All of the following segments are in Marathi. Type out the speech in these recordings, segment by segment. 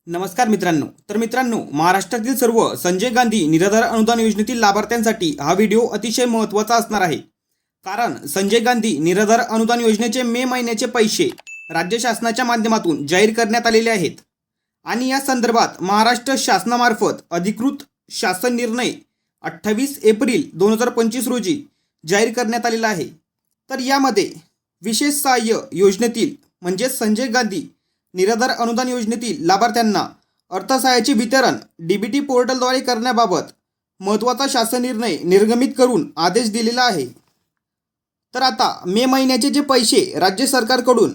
नमस्कार मित्रांनो, महाराष्ट्रातील सर्व संजय गांधी निराधार अनुदान योजनेतील लाभार्थ्यांसाठी हा व्हिडिओ अतिशय महत्त्वाचा असणार आहे। कारण संजय गांधी निराधार अनुदान योजनेचे मे महिन्याचे पैसे राज्य शासनाच्या माध्यमातून जाहीर करण्यात आलेले आहेत आणि या संदर्भात महाराष्ट्र शासनामार्फत अधिकृत शासन निर्णय 28 एप्रिल 2025 रोजी जाहीर करण्यात आलेला आहे। तर यामध्ये विशेष सहाय्य योजनेतील म्हणजे संजय गांधी निराधार अनुदान योजनेतील लाभार्थ्यांना अर्थसहाय्याचे वितरण डीबीटी पोर्टलद्वारे करण्याबाबत महत्त्वाचा शासन निर्णय निर्गमित करून आदेश दिलेला आहे। तर आता मे महिन्याचे जे पैसे राज्य सरकारकडून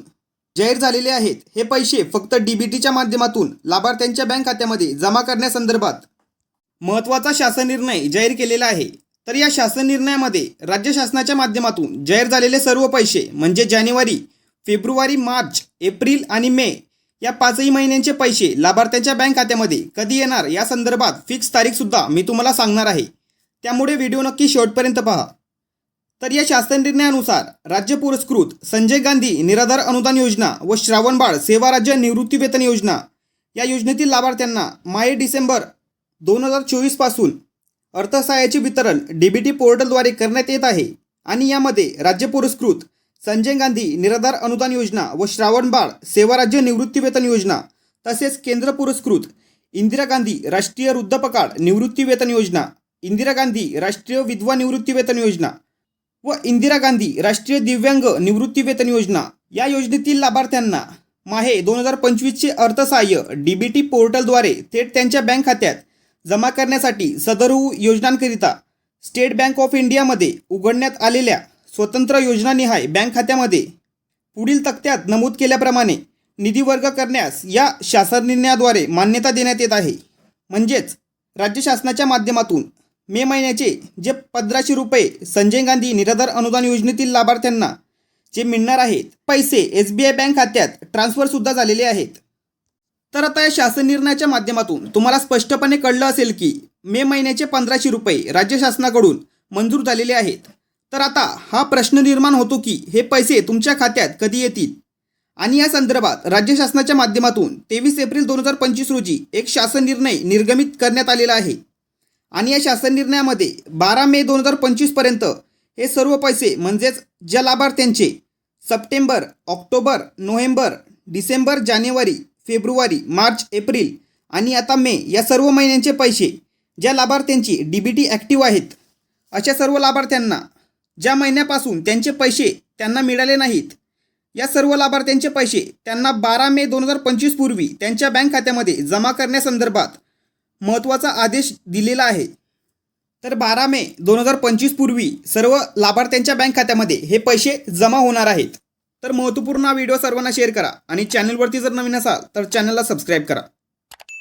जाहीर झालेले आहेत हे पैसे फक्त डीबीटीच्या माध्यमातून लाभार्थ्यांच्या बँक खात्यामध्ये जमा करण्यासंदर्भात महत्त्वाचा शासन निर्णय जाहीर केलेला आहे। तर या शासन निर्णयामध्ये राज्य शासनाच्या माध्यमातून जाहीर झालेले सर्व पैसे म्हणजे जानेवारी, फेब्रुवारी, मार्च, एप्रिल आणि मे या 5ही महिन्यांचे पैसे लाभार्थ्यांच्या बँक खात्यामध्ये कधी येणार या संदर्भात फिक्स तारीखसुद्धा मी तुम्हाला सांगणार आहे, त्यामुळे व्हिडिओ नक्की शेवटपर्यंत पहा। तर या शासन निर्णयानुसार राज्य पुरस्कृत संजय गांधी निराधार अनुदान योजना व श्रावणबाळ सेवा राज्य निवृत्ती वेतन योजना या योजनेतील लाभार्थ्यांना माहे डिसेंबर 2024 पासून अर्थसहाय्याचे वितरण डीबीटी पोर्टलद्वारे करण्यात येत आहे आणि यामध्ये राज्य पुरस्कृत संजय गांधी निराधार अनुदान योजना व श्रावणबाळ सेवा राज्य निवृत्ती वेतन योजना तसेच केंद्र पुरस्कृत इंदिरा गांधी राष्ट्रीय वृद्धपकाळ निवृत्ती वेतन योजना, इंदिरा गांधी राष्ट्रीय विधवा निवृत्ती वेतन योजना व इंदिरा गांधी राष्ट्रीय दिव्यांग निवृत्ती वेतन योजना या योजनेतील लाभार्थ्यांना माहे 2025चे अर्थसहाय्य डीबीटी पोर्टलद्वारे थेट त्यांच्या बँक खात्यात जमा करण्यासाठी सदर योजनांकरिता स्टेट बँक ऑफ इंडियामध्ये उघडण्यात आलेल्या स्वतंत्र योजनानिहाय बँक खात्यामध्ये पुढील तक्त्यात नमूद केल्याप्रमाणे निधी वर्ग करण्यास या शासन निर्णयाद्वारे मान्यता देण्यात येत आहे। म्हणजेच राज्य शासनाच्या माध्यमातून मे महिन्याचे जे 1500 रुपये संजय गांधी निराधार अनुदान योजनेतील लाभार्थ्यांना जे मिळणार आहेत पैसे SBI बँक खात्यात ट्रान्सफरसुद्धा झालेले आहेत। तर आता या शासन निर्णयाच्या माध्यमातून तुम्हाला स्पष्टपणे कळलं असेल की मे महिन्याचे 1500 रुपये राज्य शासनाकडून मंजूर झालेले आहेत। तर आता हा प्रश्न निर्माण होतो की हे पैसे तुमच्या खात्यात कधी येतील आणि या संदर्भात राज्य शासनाच्या माध्यमातून 23 एप्रिल 2025 रोजी एक शासन निर्णय निर्गमित करण्यात आलेला आहे आणि या शासन निर्णयामध्ये 12 मे 2025 पर्यंत हे सर्व पैसे म्हणजेच ज्या लाभार्थ्यांचे सप्टेंबर, ऑक्टोबर, नोव्हेंबर, डिसेंबर, जानेवारी, फेब्रुवारी, मार्च, एप्रिल आणि आता मे या सर्व महिन्यांचे पैसे ज्या लाभार्थ्यांची डीबीटी ॲक्टिव्ह आहेत अशा सर्व लाभार्थ्यांना ज्या महिन्यापासून त्यांचे पैसे त्यांना मिळाले नाहीत या सर्व लाभार्थ्यांचे पैसे त्यांना 12 मे 2025 पूर्वी त्यांच्या बँक खात्यामध्ये जमा करण्यासंदर्भात महत्त्वाचा आदेश दिलेला आहे। तर 12 मे 2025 पूर्वी सर्व लाभार्थ्यांच्या बँक खात्यामध्ये हे पैसे जमा होणार आहेत। तर महत्त्वपूर्ण हा व्हिडिओ सर्वांना शेअर करा आणि चॅनलवरती जर नवीन असाल तर चॅनलला सबस्क्राईब करा।